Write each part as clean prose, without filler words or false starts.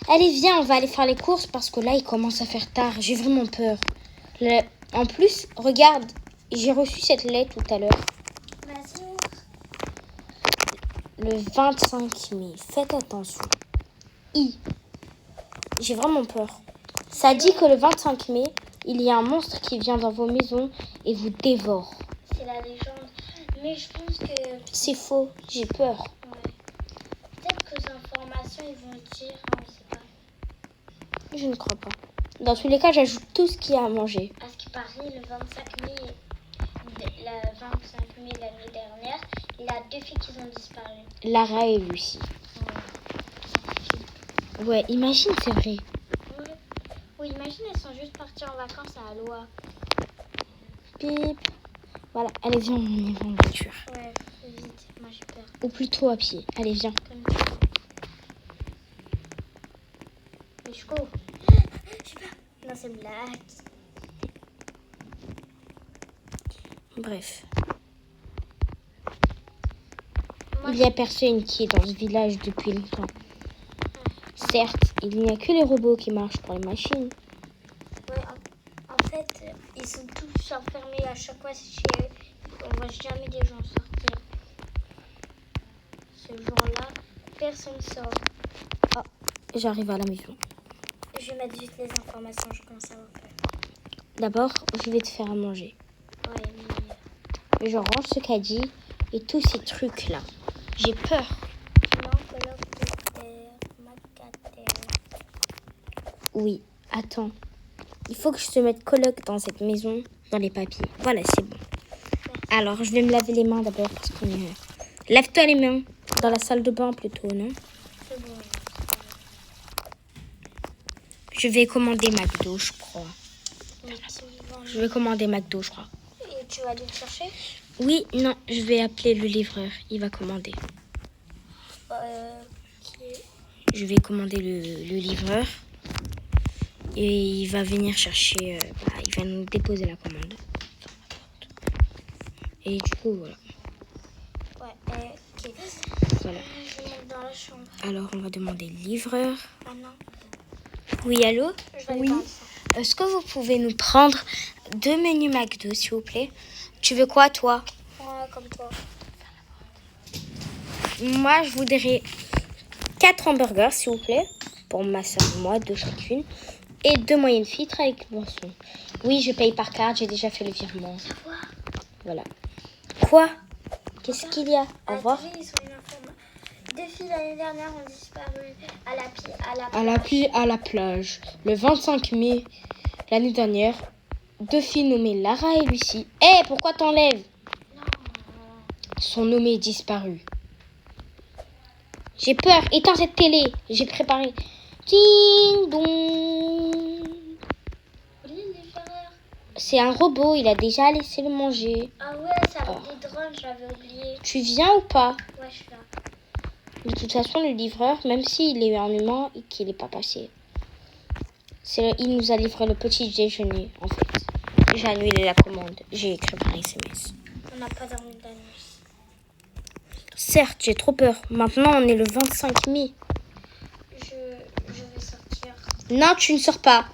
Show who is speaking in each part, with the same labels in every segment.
Speaker 1: Allez, viens, on va aller faire les courses parce que là, il commence à faire tard. J'ai vraiment peur. En plus, regarde, j'ai reçu cette lettre tout à l'heure.
Speaker 2: Vas-y.
Speaker 1: Le 25 mai. Faites attention. J'ai vraiment peur. Ça dit que le 25 mai, il y a un monstre qui vient dans vos maisons et vous dévore.
Speaker 2: C'est la légende. Mais je pense que...
Speaker 1: C'est faux, j'ai peur.
Speaker 2: Ouais. Peut-être que les informations, ils vont dire... Non, je sais pas.
Speaker 1: Je ne crois pas. Dans tous les cas, j'ajoute tout ce qu'il y a à manger.
Speaker 2: À ce qui paraît, le 25 mai... Le 25 mai de l'année dernière, il y a 2 filles qui ont disparu.
Speaker 1: Lara et Lucie. Ouais, imagine, c'est vrai.
Speaker 2: Oui, imagine, elles sont juste parties en vacances à Aloha.
Speaker 1: Pip. Voilà, allez, viens, on y va en voiture.
Speaker 2: Ouais, vite, moi j'ai peur.
Speaker 1: Ou plutôt à pied. Allez, viens.
Speaker 2: Comme ça. Mais je cours. J'ai peur. Non, c'est une blague.
Speaker 1: Bref.
Speaker 2: Moi,
Speaker 1: Il n'y a personne qui est dans ce village depuis longtemps. Certes, il n'y a que les robots qui marchent pour les machines.
Speaker 2: Ouais, en fait, ils sont tous enfermés à chaque fois chez eux. On voit jamais des gens sortir. Ce jour-là, personne sort.
Speaker 1: J'arrive à la maison.
Speaker 2: Je vais mettre juste les informations, je commence à avoir peur.
Speaker 1: D'abord, je vais te faire à manger.
Speaker 2: Ouais, mais...
Speaker 1: Je range ce caddie et tous ces trucs-là. J'ai peur.
Speaker 2: Non, colloque de terre, macadère.
Speaker 1: Oui, attends. Il faut que je te mette coloc dans cette maison, dans les papiers. Voilà, c'est bon. Alors, je vais me laver les mains d'abord parce qu'on est... Lave-toi les mains. Dans la salle de bain plutôt, non?
Speaker 2: C'est bon.
Speaker 1: Je vais commander McDo, je crois.
Speaker 2: Mais tu vas...
Speaker 1: Je vais commander McDo, je crois.
Speaker 2: Et tu vas aller le chercher?
Speaker 1: Oui, non, je vais appeler le livreur. Il va commander. Je vais commander le livreur. Et il va venir chercher... il va nous déposer la commande. Et du coup, voilà.
Speaker 2: Ouais, ok.
Speaker 1: Voilà.
Speaker 2: Je vais mettre dans la chambre.
Speaker 1: Alors, on va demander livreur.
Speaker 2: Ah non.
Speaker 1: Oui, allô?
Speaker 2: Je vais aller
Speaker 1: Oui.
Speaker 2: dans le sang.
Speaker 1: Est-ce que vous pouvez nous prendre 2 menus McDo, s'il vous plaît? Tu veux quoi, toi?
Speaker 2: Ouais, comme toi.
Speaker 1: Moi, je voudrais 4 hamburgers, s'il vous plaît. Pour ma soeur et moi, 2 chacune. Et 2 moyennes filtres avec boisson. Oui, je paye par carte, j'ai déjà fait le virement. Voilà. Quoi? Qu'est-ce qu'il y a? Au revoir.
Speaker 2: Ils sont une information. 2 filles l'année dernière ont disparu à la
Speaker 1: À la plage. Le 25 mai, l'année dernière, 2 filles nommées Lara et Lucie. Hé, pourquoi t'enlèves?
Speaker 2: Non.
Speaker 1: Sont nommées disparues. J'ai peur. Éteins cette télé. J'ai préparé. Ding dong. C'est un robot. Il a déjà laissé le manger.
Speaker 2: Ah ouais, ça va des drones, j'avais oublié.
Speaker 1: Tu viens ou pas?
Speaker 2: Ouais, je suis là.
Speaker 1: De toute façon, le livreur, même s'il est un humain et qu'il n'est pas passé, il nous a livré le petit déjeuner, en fait. J'ai annulé la commande. J'ai écrit par SMS.
Speaker 2: On n'a pas dormi de la nuit.
Speaker 1: Certes, j'ai trop peur. Maintenant, on est le 25 mai.
Speaker 2: Je vais sortir.
Speaker 1: Non, tu ne sors pas.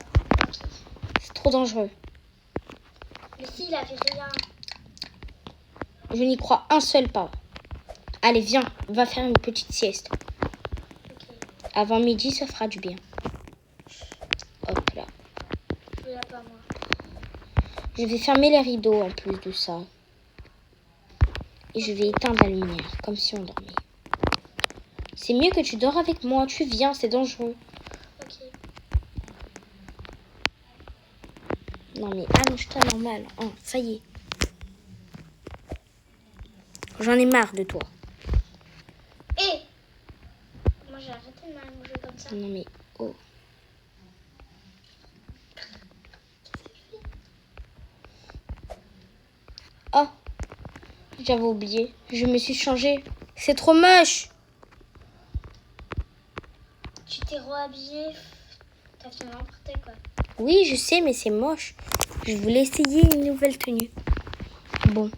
Speaker 1: C'est trop dangereux.
Speaker 2: Les filles, il avait rien.
Speaker 1: Je n'y crois un seul pas. Allez, viens, on va faire une petite sieste.
Speaker 2: Ok.
Speaker 1: Avant midi, ça fera du bien. Hop là.
Speaker 2: Je l'ai pas, moi.
Speaker 1: Je vais fermer les rideaux en plus de ça. Et je vais éteindre la lumière, comme si on dormait. C'est mieux que tu dors avec moi. Tu viens, c'est dangereux.
Speaker 2: Ok.
Speaker 1: Non mais allonge-toi normal. Oh, ça y est. J'en ai marre de toi.
Speaker 2: Hé! Moi, j'ai arrêté de m'allonger comme ça.
Speaker 1: Non mais, oh. Oh, j'avais oublié. Je me suis changée. C'est trop moche.
Speaker 2: Tu t'es re-habillée. T'as fait n'importe quoi.
Speaker 1: Oui, je sais, mais c'est moche. Je voulais essayer une nouvelle tenue. Bon.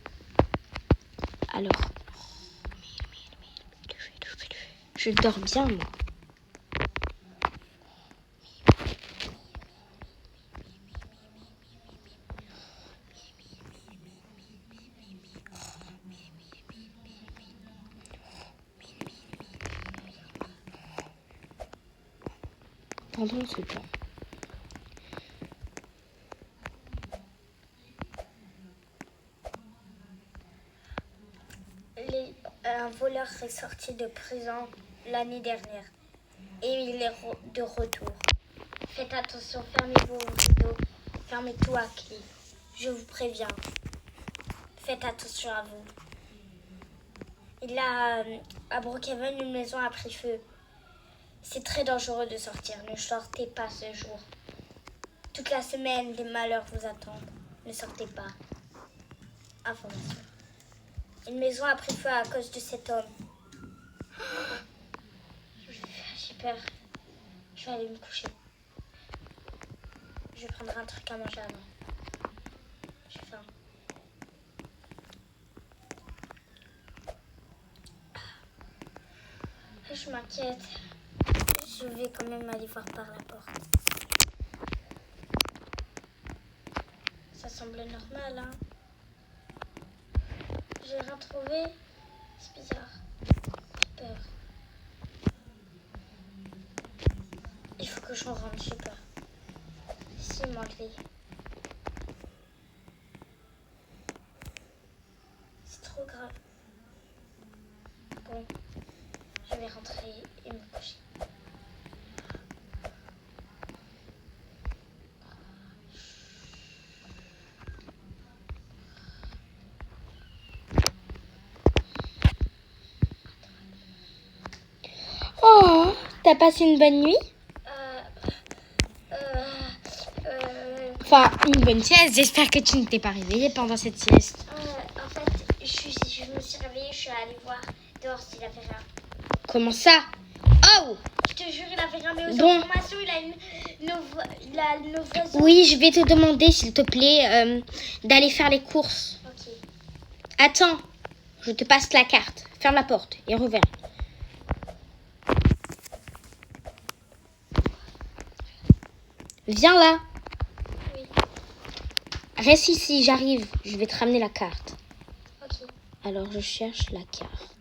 Speaker 1: Alors. Je dors bien, moi. pendant ce temps.
Speaker 2: Un voleur est sorti de prison l'année dernière et il est de retour. Faites attention, fermez vos rideaux, fermez tout à clé. Je vous préviens. Faites attention à vous. Il a à Brookhaven une maison a pris feu. C'est très dangereux de sortir. Ne sortez pas ce jour. Toute la semaine, des malheurs vous attendent. Ne sortez pas. Information. Une maison a pris feu à cause de cet homme. J'ai peur. Je vais aller me coucher. Je vais prendre un truc à manger avant. J'ai faim. Je m'inquiète. Je vais quand même aller voir par la porte. Ça semble normal, hein. J'ai rien trouvé. C'est bizarre. J'ai peur. Il faut que je rentre, j'ai peur. Si, m'enlever. C'est trop grave. Bon, je vais rentrer et me coucher.
Speaker 1: Oh, t'as passé une bonne nuit? Enfin, une bonne sieste. J'espère que tu ne t'es pas réveillée pendant cette sieste.
Speaker 2: En fait, je me suis réveillée, je suis allée voir dehors s'il avait rien.
Speaker 1: Comment ça? Oh!
Speaker 2: Je te jure, il avait rien, mais aux
Speaker 1: Bon.
Speaker 2: informations, il a nos voisins.
Speaker 1: Oui, je vais te demander, s'il te plaît, d'aller faire les courses.
Speaker 2: Ok.
Speaker 1: Attends, je te passe la carte. Ferme la porte et reviens. Viens là.
Speaker 2: Oui.
Speaker 1: Reste ici, j'arrive. Je vais te ramener la carte.
Speaker 2: Ok.
Speaker 1: Alors, je cherche la carte.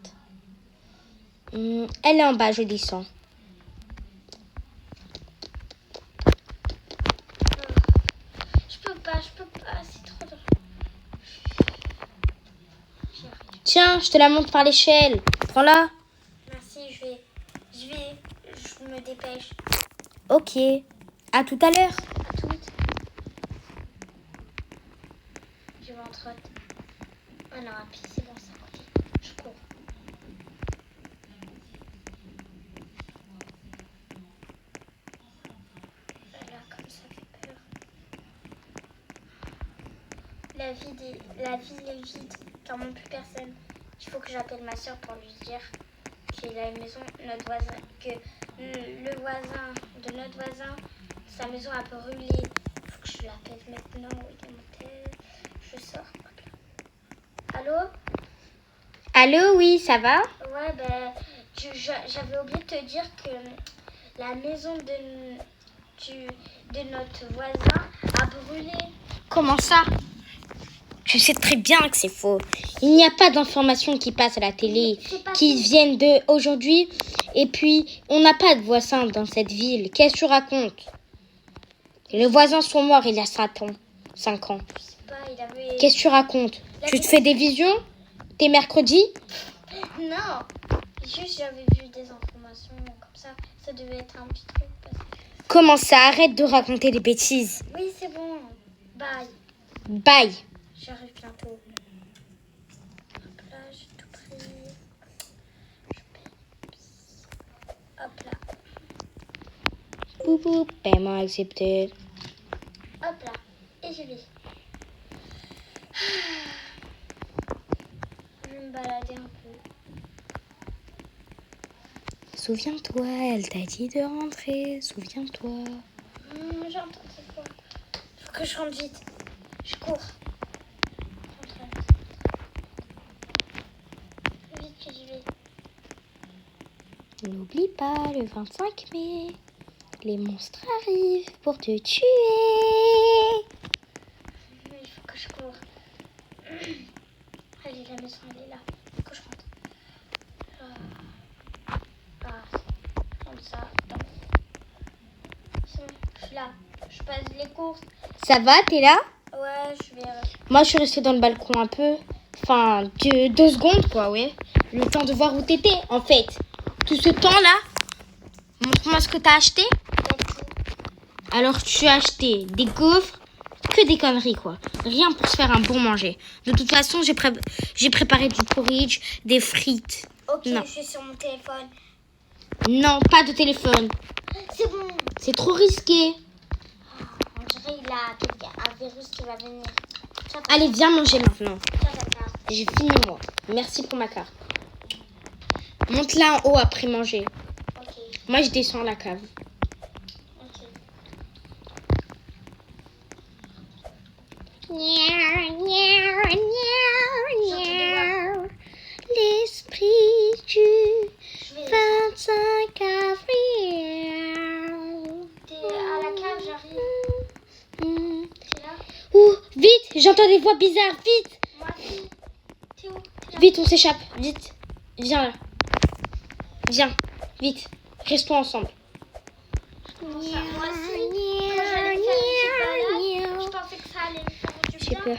Speaker 1: Elle est en bas, je descends.
Speaker 2: Je peux pas, c'est trop dur. J'y arrive.
Speaker 1: Tiens, je te la montre par l'échelle. Prends-la.
Speaker 2: Merci, je me dépêche.
Speaker 1: Ok. À tout à l'heure.
Speaker 2: À toutes. Je m'en trotte. Oh non, un pied, c'est bon, ça continue. Je cours. Là, comme ça fait peur. La ville est vide, car plus personne. Il faut que j'appelle ma soeur pour lui dire qu'il a une maison, que le voisin de notre voisin, sa maison a brûlé. Il faut que je l'appelle maintenant. Il est mon tel. Je sors. Allô?
Speaker 1: Allô, oui, ça va?
Speaker 2: Ouais, ben, j'avais oublié de te dire que la maison de notre voisin a brûlé.
Speaker 1: Comment ça? Tu sais très bien que c'est faux. Il n'y a pas d'informations qui passent à la télé, qui viennent de aujourd'hui. Et puis, on n'a pas de voisins dans cette ville. Qu'est-ce que tu racontes? Les voisins sont morts il y a 5 ans. 5 ans.
Speaker 2: Je sais pas, il avait...
Speaker 1: Qu'est-ce que tu racontes? Tu te fais des visions? T'es mercredi?
Speaker 2: Non, juste j'avais vu des informations comme ça. Ça devait être un petit truc.
Speaker 1: Comment ça? Arrête de raconter des bêtises.
Speaker 2: Oui, c'est bon. Bye.
Speaker 1: Bye.
Speaker 2: J'arrive bientôt. Hop là, j'ai tout pris. Je paye. Hop là.
Speaker 1: Boubou, paiement accepté.
Speaker 2: Hop là. Et je vais. Je vais me balader un peu.
Speaker 1: Souviens-toi, elle t'a dit de rentrer. Souviens-toi.
Speaker 2: J'entends cette voix. Faut que je rentre vite. Je cours. Vite que j'y vais.
Speaker 1: N'oublie pas, le 25 mai, les monstres arrivent pour te tuer.
Speaker 2: Il faut que je cours. Allez, la maison, elle est là. Il faut que je rentre. Comme ça. là. Je passe les courses.
Speaker 1: Ça va, t'es là?
Speaker 2: Ouais, je vais...
Speaker 1: Moi, je suis restée dans le balcon un peu. Enfin, 2 secondes, quoi, ouais. Le temps de voir où t'étais, en fait. Tout ce temps-là, montre-moi ce que t'as acheté. Alors, tu as acheté des gaufres, que des conneries, quoi. Rien pour se faire un bon manger. De toute façon, j'ai préparé du porridge, des frites.
Speaker 2: Ok,
Speaker 1: Non.
Speaker 2: je suis sur mon téléphone.
Speaker 1: Non, pas de téléphone.
Speaker 2: C'est bon.
Speaker 1: C'est trop risqué.
Speaker 2: On dirait qu'il a un virus qui va venir. Tiens,
Speaker 1: Allez, viens manger maintenant.
Speaker 2: tiens ta carte.
Speaker 1: J'ai fini, moi. Merci pour ma carte. Monte là en haut après manger.
Speaker 2: Ok,
Speaker 1: Moi, je descends à la cave.
Speaker 2: ok.
Speaker 1: L'esprit du
Speaker 2: Je vais...
Speaker 1: 25 avril.
Speaker 2: T'es à la cave, j'arrive. T'es là?
Speaker 1: Ouh, vite, j'entends des voix bizarres, vite.
Speaker 2: Moi aussi. T'es où? T'es là?
Speaker 1: Vite, on s'échappe, vite. Viens là. Viens, vite. Restons ensemble.
Speaker 2: Moi aussi. Quand j'allais faire une petite balade, je pensais que ça allait me faire du
Speaker 1: J'ai
Speaker 2: bien.
Speaker 1: peur.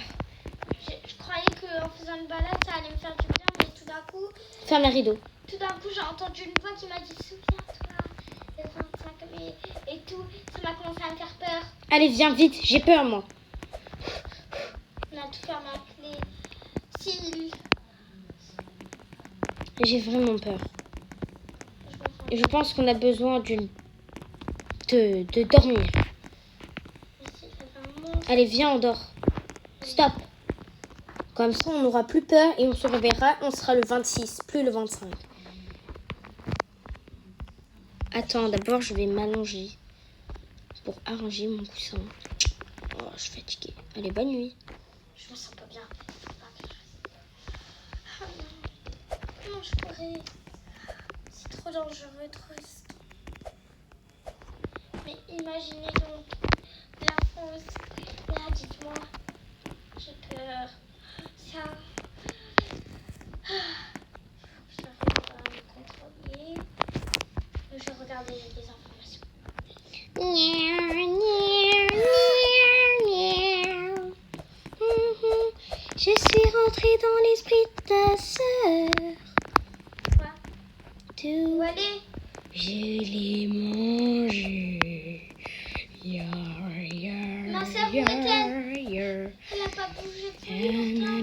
Speaker 2: Je croyais qu'en faisant une balade, ça allait me faire du bien, mais tout d'un coup,
Speaker 1: Ferme les rideaux.
Speaker 2: j'ai entendu une voix qui m'a dit souviens-toi, le 25 mai et tout. Ça m'a commencé à me faire peur.
Speaker 1: Allez, viens vite, j'ai peur, moi.
Speaker 2: On a tout fermé à clé. Si.
Speaker 1: J'ai vraiment peur.
Speaker 2: Je comprends.
Speaker 1: Je pense qu'on a besoin de dormir.
Speaker 2: Mais si, il y avait un monstre.
Speaker 1: Allez, viens, on dort. Stop. Comme ça, on n'aura plus peur et on se réveillera. On sera le 26, plus le 25. Attends, d'abord, je vais m'allonger pour arranger mon coussin. Oh, je suis fatiguée. Allez, bonne nuit.
Speaker 2: Je me sens pas bien. Ah non. Comment je pourrais? C'est trop dangereux, trop risqué. Mais imaginez donc la fausse. Là, dites-moi. J'ai peur. Ça. J'arrive à me contrôler. Je vais regarder les informations.
Speaker 1: Je suis rentrée dans l'esprit de ta sœur.
Speaker 2: Quoi?
Speaker 1: Tout
Speaker 2: Où aller?
Speaker 1: je l'ai mangé. Yar, yar,
Speaker 2: Ma sœur, où est-elle?
Speaker 1: yar.
Speaker 2: Elle n'a pas bougé depuis longtemps.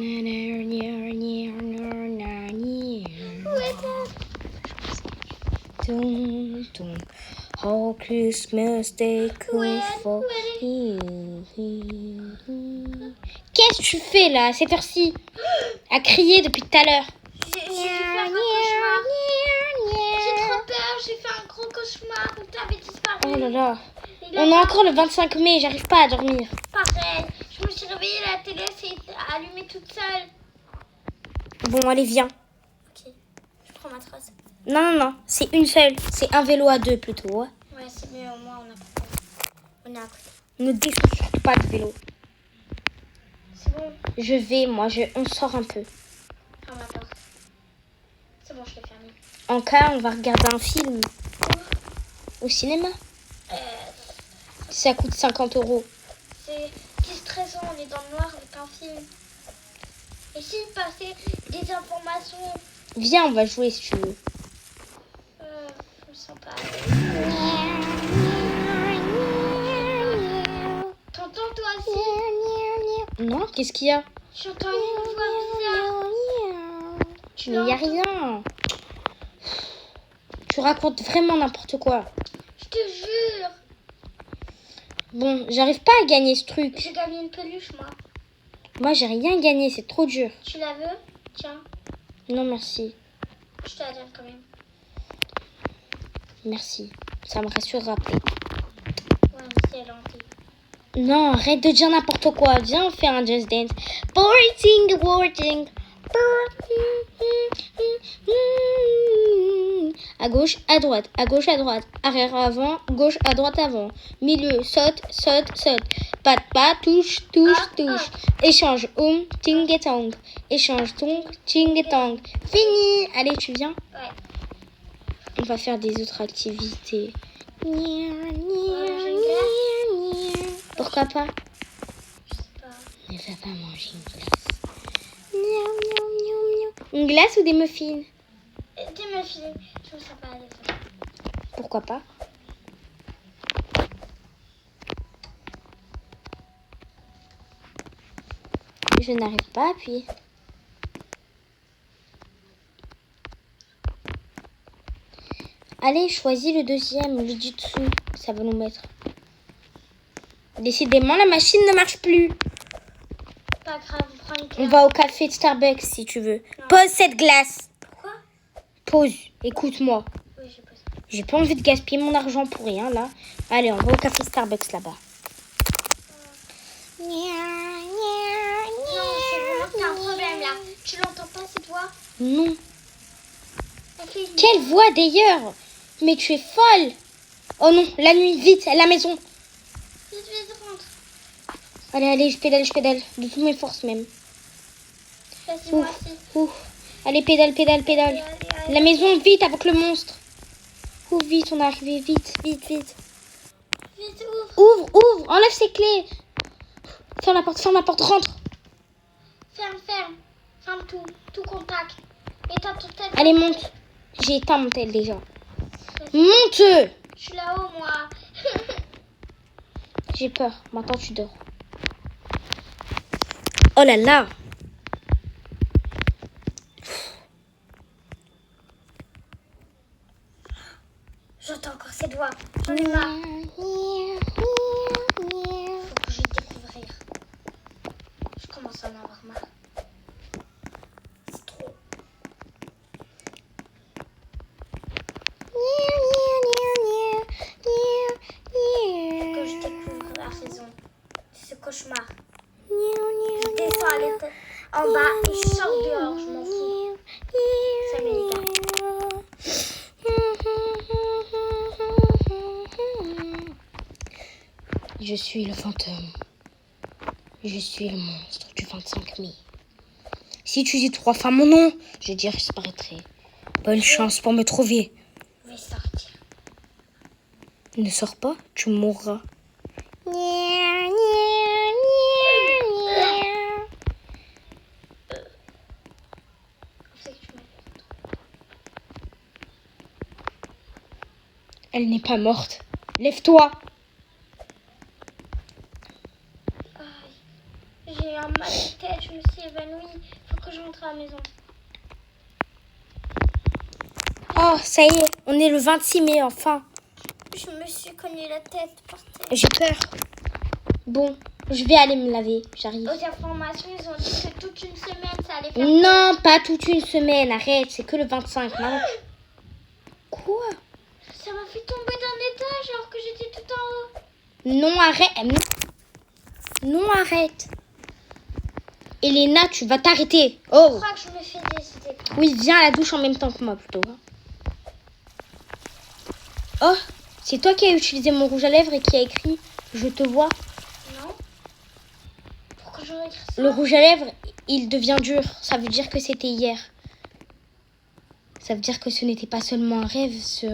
Speaker 2: Où est-elle?
Speaker 1: Tum, tum. Oh, Christmas Day come for you. Qu'est-ce que tu fais là, à cette heure-ci? À crier depuis tout à l'heure.
Speaker 2: J'ai dû faire un cauchemar. J'ai trop peur, j'ai fait un gros cauchemar où t'avais disparu.
Speaker 1: Oh là là.
Speaker 2: Et là,
Speaker 1: On est encore le 25 mai, j'arrive pas à dormir.
Speaker 2: pareil. Je me suis réveillée, la télé s'est allumée toute seule.
Speaker 1: Bon, allez, viens.
Speaker 2: Ok, je prends ma trace.
Speaker 1: Non, non, non, c'est une seule. C'est un vélo à 2 plutôt. Ouais.
Speaker 2: Ouais, c'est mieux, au moins on a pas. On est à côté.
Speaker 1: Ne descends surtout pas de vélo.
Speaker 2: C'est bon,
Speaker 1: Je vais, moi, on sort un peu.
Speaker 2: ferme la porte. C'est bon, je l'ai fermée.
Speaker 1: En cas, on va regarder un film au cinéma. Ça coûte 50 €.
Speaker 2: C'est stressant, on est dans le noir avec un film. Et s'il passait des informations,
Speaker 1: Viens, on va jouer si tu veux.
Speaker 2: je me sens pas. T'entends toi aussi?
Speaker 1: Non, qu'est-ce qu'il y a?
Speaker 2: J'entends une voix bizarre. Tu
Speaker 1: Mais il n'y a
Speaker 2: l'entends?
Speaker 1: rien. Tu racontes vraiment n'importe quoi.
Speaker 2: Je te jure.
Speaker 1: Bon, j'arrive pas à gagner ce truc.
Speaker 2: J'ai gagné une peluche, moi.
Speaker 1: Moi, j'ai rien gagné, c'est trop dur.
Speaker 2: Tu la veux? Tiens,
Speaker 1: Non, merci.
Speaker 2: je te la donne quand même.
Speaker 1: Merci. Ça me rassurera après.
Speaker 2: Ouais, mais c'est gentil.
Speaker 1: Non, arrête de dire n'importe quoi. Viens, on fait un Just Dance. Boarding, boarding. À gauche, à droite, à gauche, à droite. Arrière, avant, gauche, à droite, avant. Milieu, saute, saute, saute. Pas, pas, touche, touche, touche. Échange, ting et tong. Échange, tong, ting et tong. Fini. Allez, tu viens?
Speaker 2: Ouais.
Speaker 1: On va faire des autres activités.
Speaker 2: J'ai une glace.
Speaker 1: Pourquoi pas?
Speaker 2: Je sais pas.
Speaker 1: Mais va pas manger une glace. Miaou, miaou, miaou, miaou. Une glace ou des muffins?
Speaker 2: Des muffins. Je me sens pas à l'aise.
Speaker 1: Pourquoi pas? Je n'arrive pas à appuyer. Allez, choisis le deuxième, le du dessous. Ça va nous mettre. Décidément, la machine ne marche plus.
Speaker 2: Pas grave, prends une
Speaker 1: On
Speaker 2: glace.
Speaker 1: va au café de Starbucks si tu veux.
Speaker 2: Non.
Speaker 1: Pose cette glace.
Speaker 2: Pourquoi?
Speaker 1: Pose. Écoute-moi.
Speaker 2: Oui, j'ai posé.
Speaker 1: J'ai pas envie de gaspiller mon argent pour rien là. Allez, on va au café Starbucks là-bas.
Speaker 2: Non, c'est vraiment que t'as un problème là. Tu l'entends pas cette voix?
Speaker 1: Non.
Speaker 2: Elle fait une-
Speaker 1: Quelle voix d'ailleurs? Mais tu es folle. Oh non, la nuit, vite, à la maison.
Speaker 2: Vite, vite, rentre.
Speaker 1: Allez, allez, je pédale. De toutes mes forces même.
Speaker 2: Vas-y, moi
Speaker 1: Ouf,
Speaker 2: aussi.
Speaker 1: ouf. Allez, pédale.
Speaker 2: Allez.
Speaker 1: La maison, vite, avec le monstre. Ouf, vite, on est arrivé, vite.
Speaker 2: Vite, ouvre.
Speaker 1: Ouvre, enlève ses clés. Ferme la porte, rentre.
Speaker 2: Ferme. Ferme tout contact. Éteins ton tel.
Speaker 1: Allez, monte. J'ai éteint mon tel déjà.
Speaker 2: Vas-y.
Speaker 1: Monte.
Speaker 2: Je suis là-haut, moi.
Speaker 1: J'ai peur, maintenant tu dors. Oh là là.
Speaker 2: J'entends encore cette voix. J'en ai marre. Faut que je découvrir. Je commence à en avoir marre. C'est trop. Faut que je découvre la raison de ce cauchemar. Je descends à l'étage en bas et je sors dehors. Je m'en fous. Salut les gars.
Speaker 1: Je suis le fantôme. Je suis le monstre du 25 mai. Si tu dis 3 fois mon nom, je disparaîtrai. Bonne chance pour me trouver.
Speaker 2: Je vais sortir.
Speaker 1: Ne sors pas, tu mourras.
Speaker 2: C'est que tu m'as fait.
Speaker 1: Elle n'est pas morte. Lève-toi.
Speaker 2: Aïe. J'ai un mal de tête, je me suis évanouie. Faut que je rentre à la maison.
Speaker 1: Oh, ça y est, on est le 26 mai, enfin.
Speaker 2: Je me suis cogné la tête par terre.
Speaker 1: J'ai peur. Bon, je vais aller me laver, j'arrive.
Speaker 2: Aux informations, ils ont dit que toute une semaine, ça allait faire.
Speaker 1: Non, pas toute une semaine, arrête, c'est que le 25. Maintenant. Quoi?
Speaker 2: Ça m'a fait tomber d'un étage alors que j'étais tout en haut.
Speaker 1: Non, arrête. Non, arrête. Elena, tu vas t'arrêter.
Speaker 2: Je
Speaker 1: Oh.
Speaker 2: crois que je me fais décider.
Speaker 1: Oui, viens à la douche en même temps que moi plutôt. Oh, c'est toi qui as utilisé mon rouge à lèvres et qui a écrit « Je te vois ».
Speaker 2: Non. Pourquoi j'aurais écrit ça?
Speaker 1: Le rouge à lèvres, il devient dur. Ça veut dire que c'était hier. Ça veut dire que ce n'était pas seulement un rêve, ce...